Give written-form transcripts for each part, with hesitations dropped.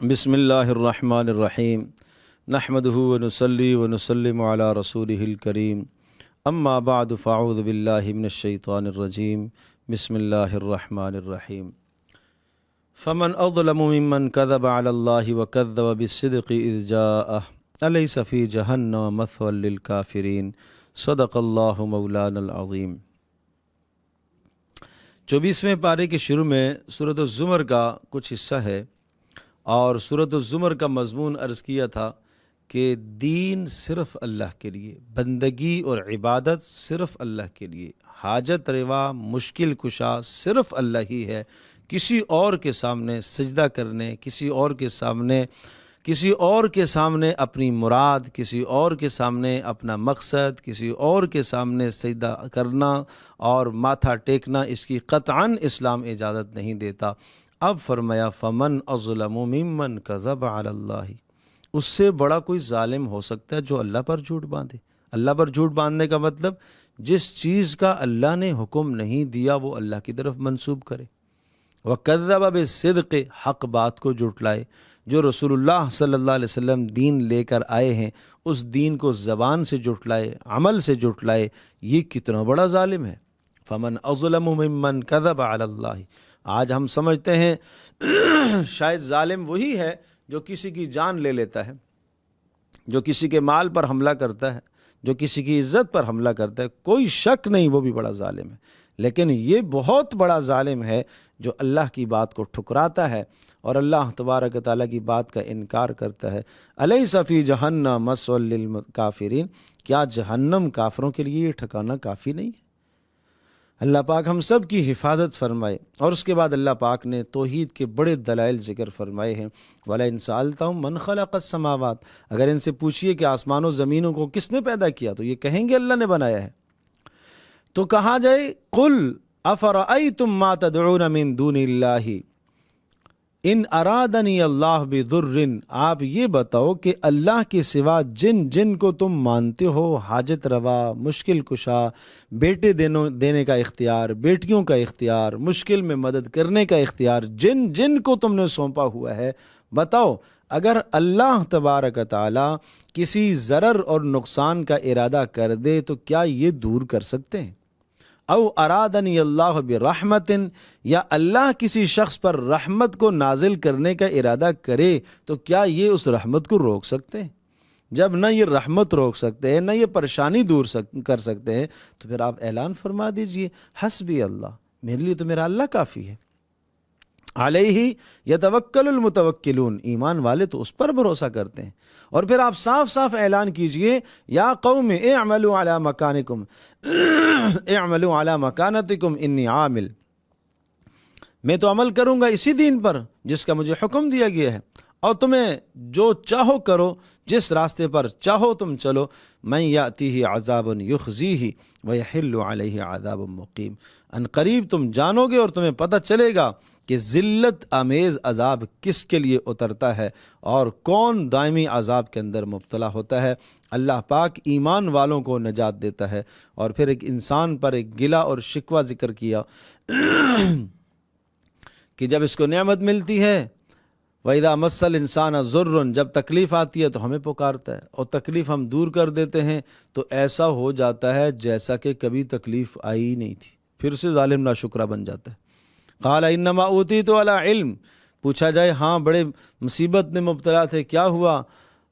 بسم اللہ الرحمن الرحیم نحمده ونصلی ونسلم علی رسوله الکریم اما بعد فاعوذ باللہ من الشیطان الرجیم بسم اللہ الرحمن الرحیم فمن اظلم ممن کذب علی اللہ وکذب بالصدق اذ جاءہ الیس فی جہنم مثوی للکافرین صدق اللہ مولانا العظیم۔ 24ویں پارے کے شروع میں سورۃ الزمر کا کچھ حصہ ہے، اور سورۃ الزمر کا مضمون عرض کیا تھا کہ دین صرف اللہ کے لیے، بندگی اور عبادت صرف اللہ کے لیے، حاجت روا مشکل کشا صرف اللہ ہی ہے۔ کسی اور کے سامنے سجدہ کرنے، کسی اور کے سامنے اپنی مراد، کسی اور کے سامنے اپنا مقصد، کسی اور کے سامنے سجدہ کرنا اور ماتھا ٹیکنا، اس کی قطعاً اسلام اجازت نہیں دیتا۔ اب فرمایا فمن اظلم ممن کذب علی اللہ، اس سے بڑا کوئی ظالم ہو سکتا ہے جو اللہ پر جھوٹ باندھے۔ اللہ پر جھوٹ باندھنے کا مطلب جس چیز کا اللہ نے حکم نہیں دیا وہ اللہ کی طرف منسوب کرے۔ وَكَذَّبَ بِالصِّدْقِ، حق بات کو جھٹلائے۔ جو رسول اللہ صلی اللہ علیہ وسلم دین لے کر آئے ہیں اس دین کو زبان سے جھٹلائے، عمل سے جھٹلائے، یہ کتنا بڑا ظالم ہے۔ فمن اظلم ممن کذب علی اللہ، آج ہم سمجھتے ہیں شاید ظالم وہی ہے جو کسی کی جان لے لیتا ہے، جو کسی کے مال پر حملہ کرتا ہے، جو کسی کی عزت پر حملہ کرتا ہے۔ کوئی شک نہیں وہ بھی بڑا ظالم ہے، لیکن یہ بہت بڑا ظالم ہے جو اللہ کی بات کو ٹھکراتا ہے اور اللہ تبارک و تعالیٰ کی بات کا انکار کرتا ہے۔ الیس فی جہنم مثوی للکافرین، کیا جہنم کافروں کے لیے یہ ٹھکانہ کافی نہیں ہے؟ اللہ پاک ہم سب کی حفاظت فرمائے۔ اور اس کے بعد اللہ پاک نے توحید کے بڑے دلائل ذکر فرمائے ہیں۔ وَلَئِن سَأَلْتَهُم مَّنْ خَلَقَ السَّمَاوَاتِ، اگر ان سے پوچھئے کہ آسمان و زمینوں کو کس نے پیدا کیا تو یہ کہیں گے اللہ نے بنایا ہے۔ تو کہا جائے قُلْ أَفَرَأَيْتُم مَّا تَدْعُونَ مِن دُونِ اللَّهِ ان ارادنی اللہ بضر، آپ یہ بتاؤ کہ اللہ کے سوا جن کو تم مانتے ہو، حاجت روا، مشکل کشا، بیٹے دینے کا اختیار، بیٹیوں کا اختیار، مشکل میں مدد کرنے کا اختیار، جن کو تم نے سونپا ہوا ہے، بتاؤ اگر اللہ تبارک تعالی کسی ضرر اور نقصان کا ارادہ کر دے تو کیا یہ دور کر سکتے ہیں؟ او ارادنی اللہ برحمت، یا اللہ کسی شخص پر رحمت کو نازل کرنے کا ارادہ کرے تو کیا یہ اس رحمت کو روک سکتے ہیں؟ جب نہ یہ رحمت روک سکتے ہیں، نہ یہ پریشانی دور کر سکتے ہیں، تو پھر آپ اعلان فرما دیجئے حسبی اللہ، میرے لیے تو میرا اللہ کافی ہے۔ علیہ یتوکل المتوکلون، ایمان والے تو اس پر بھروسہ کرتے ہیں۔ اور پھر آپ صاف صاف اعلان کیجئے یا قوم اعملوا علی مکانکم اعملوا علی مکانتکم انی عامل، میں تو عمل کروں گا اسی دین پر جس کا مجھے حکم دیا گیا ہے، اور تمہیں جو چاہو کرو، جس راستے پر چاہو تم چلو۔ من یاتیہ عذاب یخزیہ ویحل علیہ عذاب مقیم، ان قریب تم جانو گے اور تمہیں پتہ چلے گا کہ ذلت آمیز عذاب کس کے لیے اترتا ہے اور کون دائمی عذاب کے اندر مبتلا ہوتا ہے۔ اللہ پاک ایمان والوں کو نجات دیتا ہے۔ اور پھر ایک انسان پر ایک گلہ اور شکوہ ذکر کیا کہ جب اس کو نعمت ملتی ہے، وَإِذَا مَسَّ الْإِنسَانَ ضُرٌّ، جب تکلیف آتی ہے تو ہمیں پکارتا ہے اور تکلیف ہم دور کر دیتے ہیں تو ایسا ہو جاتا ہے جیسا کہ کبھی تکلیف آئی ہی نہیں تھی، پھر سے ظالم ناشکرا بن جاتا ہے۔ قال انما اوتیت علی علم، پوچھا جائے ہاں بڑے مصیبت میں مبتلا تھے، کیا ہوا؟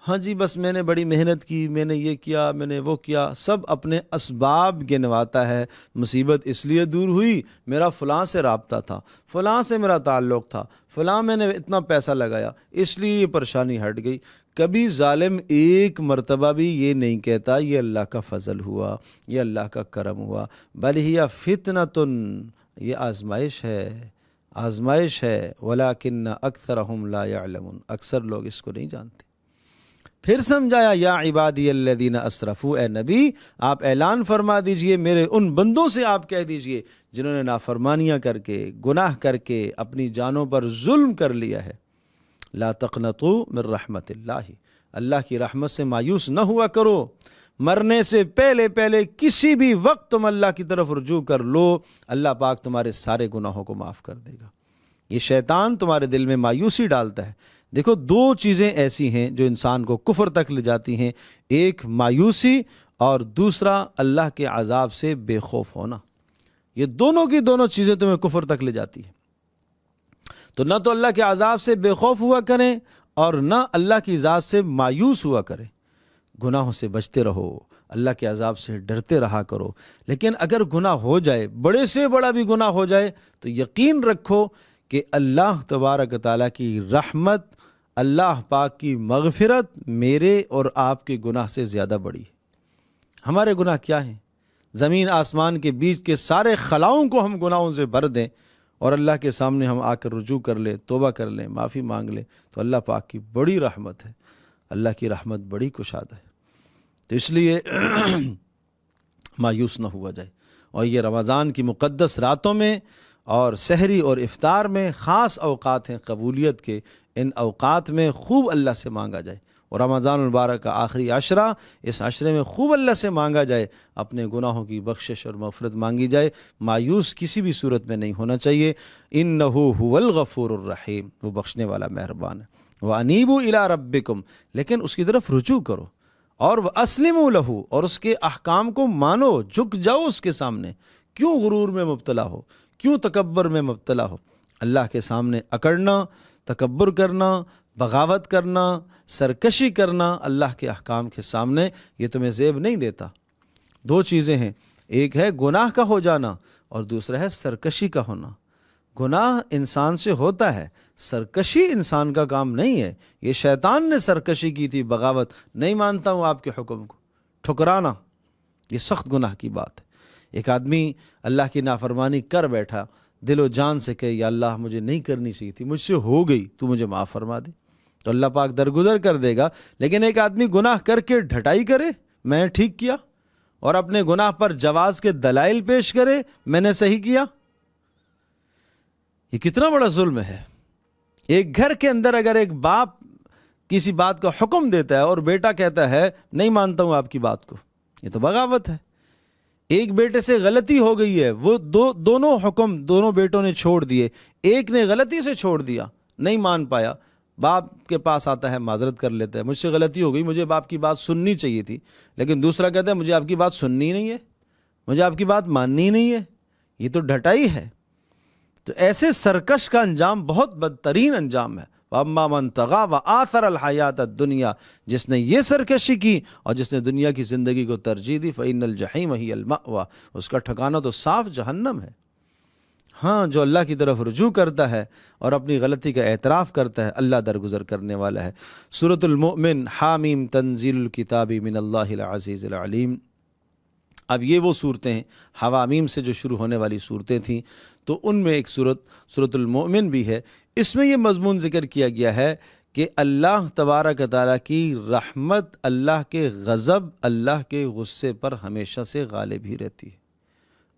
ہاں جی بس میں نے بڑی محنت کی، میں نے یہ کیا، میں نے وہ کیا، سب اپنے اسباب گنواتا ہے۔ مصیبت اس لیے دور ہوئی، میرا فلاں سے رابطہ تھا، فلاں سے میرا تعلق تھا، فلاں میں نے اتنا پیسہ لگایا، اس لیے یہ پریشانی ہٹ گئی۔ کبھی ظالم ایک مرتبہ بھی یہ نہیں کہتا یہ اللہ کا فضل ہوا، یہ اللہ کا کرم ہوا، بل ہی فتنۃ، یہ آزمائش ہے، آزمائش ہے، ولیکن اکثرہم لا یعلمون، اکثر لوگ اس کو نہیں جانتے۔ پھر سمجھایا یا عبادی الذین اسرفوا، اے نبی آپ اعلان فرما دیجئے میرے ان بندوں سے، آپ کہہ دیجئے جنہوں نے نافرمانیاں کر کے، گناہ کر کے اپنی جانوں پر ظلم کر لیا ہے، لا تقنطوا من رحمت اللہ، اللہ کی رحمت سے مایوس نہ ہوا کرو۔ مرنے سے پہلے کسی بھی وقت تم اللہ کی طرف رجوع کر لو، اللہ پاک تمہارے سارے گناہوں کو معاف کر دے گا۔ یہ شیطان تمہارے دل میں مایوسی ڈالتا ہے، دیکھو دو چیزیں ایسی ہیں جو انسان کو کفر تک لے جاتی ہیں، ایک مایوسی اور دوسرا اللہ کے عذاب سے بے خوف ہونا۔ یہ دونوں کی دونوں چیزیں تمہیں کفر تک لے جاتی ہیں۔ تو نہ تو اللہ کے عذاب سے بے خوف ہوا کریں اور نہ اللہ کی ذات سے مایوس ہوا کریں۔ گناہوں سے بچتے رہو، اللہ کے عذاب سے ڈرتے رہا کرو، لیکن اگر گناہ ہو جائے، بڑے سے بڑا بھی گناہ ہو جائے، تو یقین رکھو کہ اللہ تبارک و تعالیٰ کی رحمت، اللہ پاک کی مغفرت میرے اور آپ کے گناہ سے زیادہ بڑی ہے۔ ہمارے گناہ کیا ہیں؟ زمین آسمان کے بیچ کے سارے خلاؤں کو ہم گناہوں سے بھر دیں اور اللہ کے سامنے ہم آ کر رجوع کر لیں، توبہ کر لیں، معافی مانگ لیں، تو اللہ پاک کی بڑی رحمت ہے، اللہ کی رحمت بڑی کشادہ ہے۔ تو اس لیے مایوس نہ ہوا جائے، اور یہ رمضان کی مقدس راتوں میں اور سحری اور افطار میں خاص اوقات ہیں قبولیت کے، ان اوقات میں خوب اللہ سے مانگا جائے، اور رمضان المبارک کا آخری عشرہ، اس عشرے میں خوب اللہ سے مانگا جائے، اپنے گناہوں کی بخشش اور مغفرت مانگی جائے۔ مایوس کسی بھی صورت میں نہیں ہونا چاہیے۔ انہ هو الغفور الرحیم، وہ بخشنے والا مہربان ہے۔ وانیبوا الی ربکم، لیکن اس کی طرف رجوع کرو، اور واسلموا لہ، اور اس کے احکام کو مانو، جھک جاؤ اس کے سامنے۔ کیوں غرور میں مبتلا ہو، کیوں تکبر میں مبتلا ہو؟ اللہ کے سامنے اکڑنا، تکبر کرنا، بغاوت کرنا، سرکشی کرنا اللہ کے احکام کے سامنے، یہ تمہیں زیب نہیں دیتا۔ دو چیزیں ہیں، ایک ہے گناہ کا ہو جانا اور دوسرا ہے سرکشی کا ہونا۔ گناہ انسان سے ہوتا ہے، سرکشی انسان کا کام نہیں ہے۔ یہ شیطان نے سرکشی کی تھی، بغاوت، نہیں مانتا ہوں آپ کے حکم کو، ٹھکرانا، یہ سخت گناہ کی بات ہے۔ ایک آدمی اللہ کی نافرمانی کر بیٹھا، دل و جان سے کہے یا اللہ مجھے نہیں کرنی چاہیے تھی، مجھ سے ہو گئی، تو مجھے معاف فرما دے، تو اللہ پاک درگزر کر دے گا۔ لیکن ایک آدمی گناہ کر کے ڈھٹائی کرے، میں نے ٹھیک کیا، اور اپنے گناہ پر جواز کے دلائل پیش کرے، میں نے صحیح کیا، یہ کتنا بڑا ظلم ہے۔ ایک گھر کے اندر اگر ایک باپ کسی بات کا حکم دیتا ہے اور بیٹا کہتا ہے نہیں مانتا ہوں آپ کی بات کو، یہ تو بغاوت ہے۔ ایک بیٹے سے غلطی ہو گئی ہے، وہ دونوں حکم دونوں بیٹوں نے چھوڑ دیے، ایک نے غلطی سے چھوڑ دیا، نہیں مان پایا، باپ کے پاس آتا ہے، معذرت کر لیتا ہے، مجھ سے غلطی ہو گئی، مجھے باپ کی بات سننی چاہیے تھی، لیکن دوسرا کہتا ہے مجھے آپ کی بات سننی نہیں ہے، مجھے آپ کی بات ماننی نہیں ہے، یہ تو ڈھٹائی ہے۔ تو ایسے سرکش کا انجام بہت بدترین انجام ہے۔ وَأَمَّا مَنْ طَغَىٰ وَآثَرَ الْحَيَاةَ الدُّنْيَا، جس نے یہ سرکشی کی اور جس نے دنیا کی زندگی کو ترجیح دی، فَإِنَّ الْجَحِيمَ هِيَ الْمَأْوَىٰ، اس کا ٹھکانہ تو صاف جہنم ہے۔ ہاں، جو اللہ کی طرف رجوع کرتا ہے اور اپنی غلطی کا اعتراف کرتا ہے، اللہ درگزر کرنے والا ہے۔ سورۃ المؤمن، حامیم، تنزیل الکتاب من اللہ العزیز العلیم۔ اب یہ وہ صورتیں ہیں، حوامیم سے جو شروع ہونے والی صورتیں تھیں، تو ان میں ایک سورۃ المؤمن بھی ہے۔ اس میں یہ مضمون ذکر کیا گیا ہے کہ اللہ تبارک تعالیٰ کی رحمت اللہ کے غضب، اللہ کے غصے پر ہمیشہ سے غالب ہی رہتی ہے۔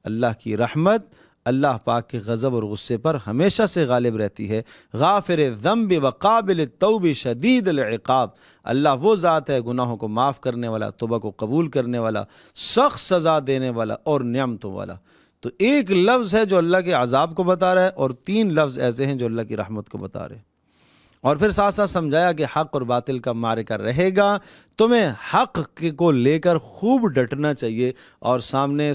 اللہ کی رحمت اللہ پاک کے غضب اور غصے پر ہمیشہ سے غالب رہتی ہے۔ غافر الذنب وقابل التوب شدید العقاب، اللہ وہ ذات ہے گناہوں کو معاف کرنے والا، توبہ کو قبول کرنے والا، سخت سزا دینے والا اور نعمتوں والا۔ تو ایک لفظ ہے جو اللہ کے عذاب کو بتا رہا ہے، اور 3 لفظ ایسے ہیں جو اللہ کی رحمت کو بتا رہے ہیں۔ اور پھر ساتھ ساتھ سمجھایا کہ حق اور باطل کا معرکہ رہے گا، تمہیں حق کو لے کر خوب ڈٹنا چاہیے، اور سامنے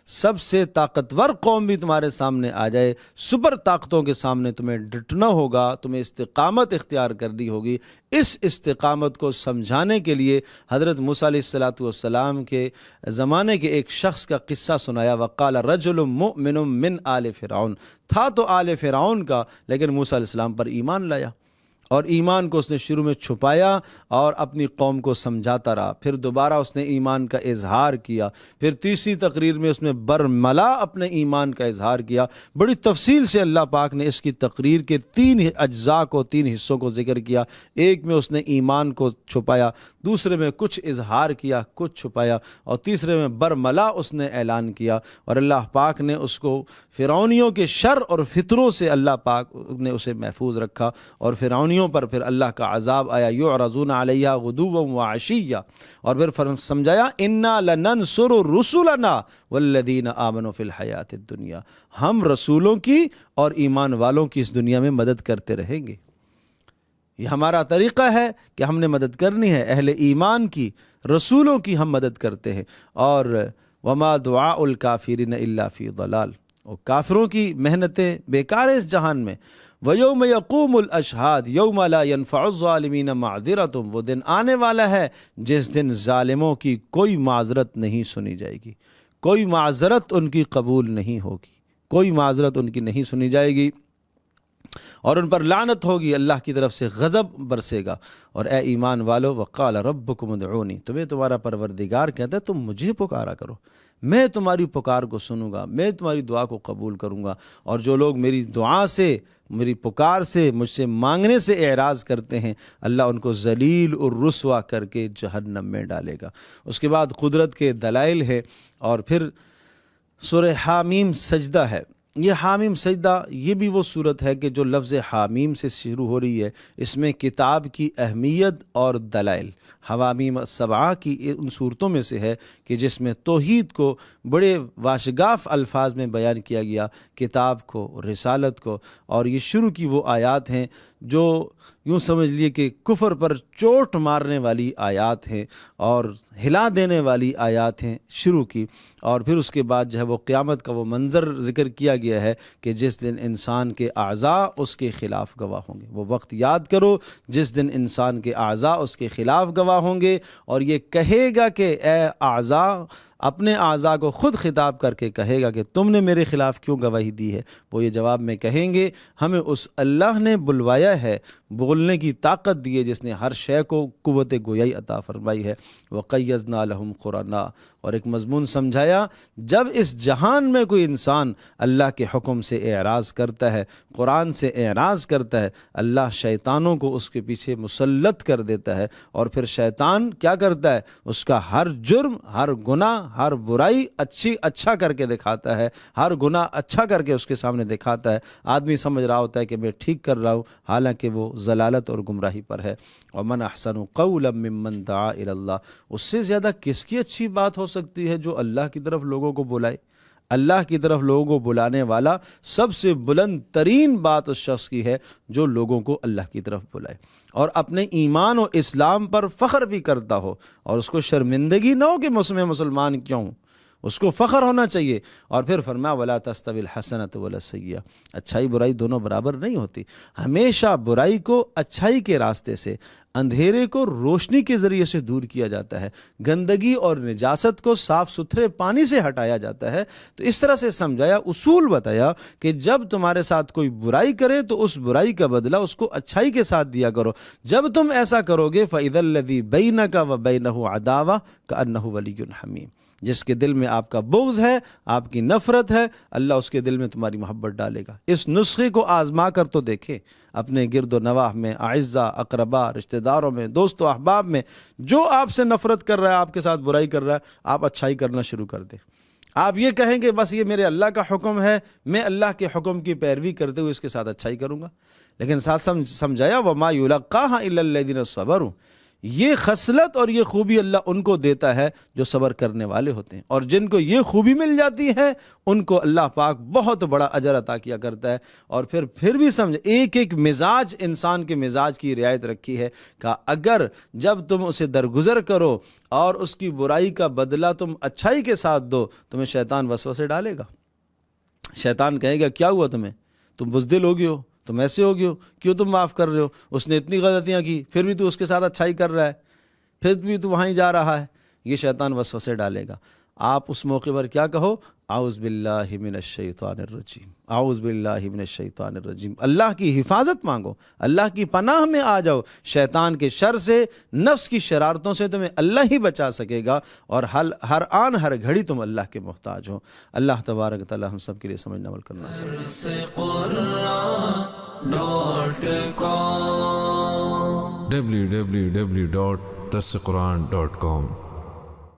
سب سے طاقتور قوم بھی تمہارے سامنے آ جائے، سپر طاقتوں کے سامنے تمہیں ڈٹنا ہوگا، تمہیں استقامت اختیار کرنی ہوگی۔ اس استقامت کو سمجھانے کے لیے حضرت موسیٰ علیہ السلام کے زمانے کے ایک شخص کا قصہ سنایا۔ وقال رجل مؤمن من آل فرعون، تھا تو آل فرعون کا، لیکن موسیٰ علیہ السلام پر ایمان لایا، اور ایمان کو اس نے شروع میں چھپایا اور اپنی قوم کو سمجھاتا رہا، پھر دوبارہ اس نے ایمان کا اظہار کیا، پھر تیسری تقریر میں اس نے برملا اپنے ایمان کا اظہار کیا۔ بڑی تفصیل سے اللہ پاک نے اس کی تقریر کے 3 اجزاء کو، 3 حصوں کو ذکر کیا۔ ایک میں اس نے ایمان کو چھپایا، دوسرے میں کچھ اظہار کیا، کچھ چھپایا، اور تیسرے میں برملا اس نے اعلان کیا، اور اللہ پاک نے اس کو فرعونیوں کے شر اور فتنوں سے اللہ پاک نے اسے محفوظ رکھا، اور فرعونیوں پر پھر اللہ کا عذاب آیا۔ یعرضون علیہا غدوا وعشیا، اور پھر سمجھایا انا لننصر رسلنا والذین آمنوا فی الحیاۃ الدنیا، ہم رسولوں کی اور ایمان والوں کی اس دنیا میں مدد کرتے رہیں گے۔ یہ ہمارا طریقہ ہے کہ ہم نے مدد کرنی ہے، اہل ایمان کی، رسولوں کی ہم مدد کرتے ہیں۔ اور وما دعاء الکافرین الا فی ضلال، اور کافروں کی محنتیں بیکار ہیں اس جہان میں۔ وَيَوْمَ يَقُومُ الْأَشْهَادُ يَوْمَ لَا يَنْفَعُ الظَّالِمِينَ مَعْذِرَتُهُمْ، وہ دن آنے والا ہے جس دن ظالموں کی کوئی معذرت نہیں سنی جائے گی، کوئی معذرت ان کی قبول نہیں ہوگی، کوئی معذرت ان کی نہیں سنی جائے گی، اور ان پر لعنت ہوگی، اللہ کی طرف سے غضب برسے گا۔ اور اے ایمان والو، وقال ربکم ادعونی، تمہیں تمہارا پروردگار کہتا ہے تم مجھے پکارا کرو، میں تمہاری پکار کو سنوں گا، میں تمہاری دعا کو قبول کروں گا، اور جو لوگ میری دعا سے، میری پکار سے، مجھ سے مانگنے سے اعراض کرتے ہیں، اللہ ان کو ذلیل اور رسوا کر کے جہنم میں ڈالے گا۔ اس کے بعد قدرت کے دلائل ہے، اور پھر سورہ حامیم سجدہ ہے۔ یہ حامیم سجدہ، یہ بھی وہ صورت ہے کہ جو لفظ حامیم سے شروع ہو رہی ہے، اس میں کتاب کی اہمیت اور دلائل، حوامیم السبعہ کی ان صورتوں میں سے ہے کہ جس میں توحید کو بڑے واشگاف الفاظ میں بیان کیا گیا، کتاب کو، رسالت کو، اور یہ شروع کی وہ آیات ہیں جو یوں سمجھ لیے کہ کفر پر چوٹ مارنے والی آیات ہیں اور ہلا دینے والی آیات ہیں شروع کی۔ اور پھر اس کے بعد جو ہے وہ قیامت کا وہ منظر ذکر کیا گیا ہے کہ جس دن انسان کے اعضاء اس کے خلاف گواہ ہوں گے۔ وہ وقت یاد کرو جس دن انسان کے اعضاء اس کے خلاف گواہ ہوں گے، اور یہ کہے گا کہ اے اعضاء، اپنے اعضاء کو خود خطاب کر کے کہے گا کہ تم نے میرے خلاف کیوں گواہی دی ہے؟ وہ یہ جواب میں کہیں گے ہمیں اس اللہ نے بلوایا ہے، بولنے کی طاقت دی ہے، جس نے ہر شے کو قوت گویائی عطا فرمائی ہے۔ وَقَيَّضْنَا لَهُمْ قُرَنَاءَ، اور ایک مضمون سمجھایا، جب اس جہان میں کوئی انسان اللہ کے حکم سے اعراض کرتا ہے، قرآن سے اعراض کرتا ہے، اللہ شیطانوں کو اس کے پیچھے مسلط کر دیتا ہے، اور پھر شیطان کیا کرتا ہے؟ اس کا ہر جرم، ہر گناہ، ہر برائی اچھا کر کے دکھاتا ہے، ہر گناہ اچھا کر کے اس کے سامنے دکھاتا ہے۔ آدمی سمجھ رہا ہوتا ہے کہ میں ٹھیک کر رہا ہوں، حالانکہ وہ ضلالت اور گمراہی پر ہے۔ وَمَنْ أَحْسَنُ قَوْلًا مِّمَّنْ دَعَا إِلَى اللَّهِ، اس سے زیادہ کس کی اچھی بات ہو سکتی ہے جو اللہ کی طرف لوگوں کو بلائے؟ اللہ کی طرف لوگوں کو بلانے والا سب سے بلند ترین بات اس شخص کی ہے جو لوگوں کو اللہ کی طرف بلائے، اور اپنے ایمان و اسلام پر فخر بھی کرتا ہو، اور اس کو شرمندگی نہ ہو کہ میں مسلمان کیوں ہوں، اس کو فخر ہونا چاہیے۔ اور پھر فرمایا وَلَا تَسْتَوِي الْحَسَنَةُ وَلَا السَّيِّئَةُ، اچھائی برائی دونوں برابر نہیں ہوتی، ہمیشہ برائی کو اچھائی کے راستے سے، اندھیرے کو روشنی کے ذریعے سے دور کیا جاتا ہے، گندگی اور نجاست کو صاف ستھرے پانی سے ہٹایا جاتا ہے۔ تو اس طرح سے سمجھایا، اصول بتایا کہ جب تمہارے ساتھ کوئی برائی کرے تو اس برائی کا بدلہ اس کو اچھائی کے ساتھ دیا کرو۔ جب تم ایسا کرو گے فَإِذَا الَّذِي بَيْنَكَ وَبَيْنَهُ عَدَاوَةٌ كَأَنَّهُ وَلِيٌّ حَمِيمٌ، جس کے دل میں آپ کا بغض ہے، آپ کی نفرت ہے، اللہ اس کے دل میں تمہاری محبت ڈالے گا۔ اس نسخے کو آزما کر تو دیکھیں، اپنے گرد و نواح میں، اعزا، اقربا، رشتہ داروں میں، دوست و احباب میں، جو آپ سے نفرت کر رہا ہے، آپ کے ساتھ برائی کر رہا ہے، آپ اچھائی کرنا شروع کر دیں۔ آپ یہ کہیں کہ بس یہ میرے اللہ کا حکم ہے، میں اللہ کے حکم کی پیروی کرتے ہوئے اس کے ساتھ اچھائی کروں گا۔ لیکن ساتھ سمجھایا وَمَا يُلَقَّاهَا إِلَّا الَّذِينَ صَبَرُوا، یہ خصلت اور یہ خوبی اللہ ان کو دیتا ہے جو صبر کرنے والے ہوتے ہیں، اور جن کو یہ خوبی مل جاتی ہے ان کو اللہ پاک بہت بڑا اجر عطا کیا کرتا ہے۔ اور پھر بھی سمجھ، ایک ایک مزاج، انسان کے مزاج کی رعایت رکھی ہے کہ اگر جب تم اسے درگزر کرو اور اس کی برائی کا بدلہ تم اچھائی کے ساتھ دو، تمہیں شیطان وسوسے ڈالے گا۔ شیطان کہے گا کیا ہوا تم بزدل ہو گئے ہو، تم ایسے ہو گئے ہو، کیوں تم معاف کر رہے ہو؟ اس نے اتنی غلطیاں کی، پھر بھی تو اس کے ساتھ اچھائی کر رہا ہے، پھر بھی تو وہیں جا رہا ہے۔ یہ شیطان وسوسے ڈالے گا۔ آپ اس موقع پر کیا کہو؟ اعوذ باللہ من الشیطان الرجیم، اعوذ باللہ من الشیطان الرجیم، اللہ کی حفاظت مانگو، اللہ کی پناہ میں آ جاؤ۔ شیطان کے شر سے، نفس کی شرارتوں سے تمہیں اللہ ہی بچا سکے گا، اور ہر آن ہر گھڑی تم اللہ کے محتاج ہو۔ اللہ تبارک تعالی ہم سب کے لیے سمجھنا عمل کرنا www.darsequran.com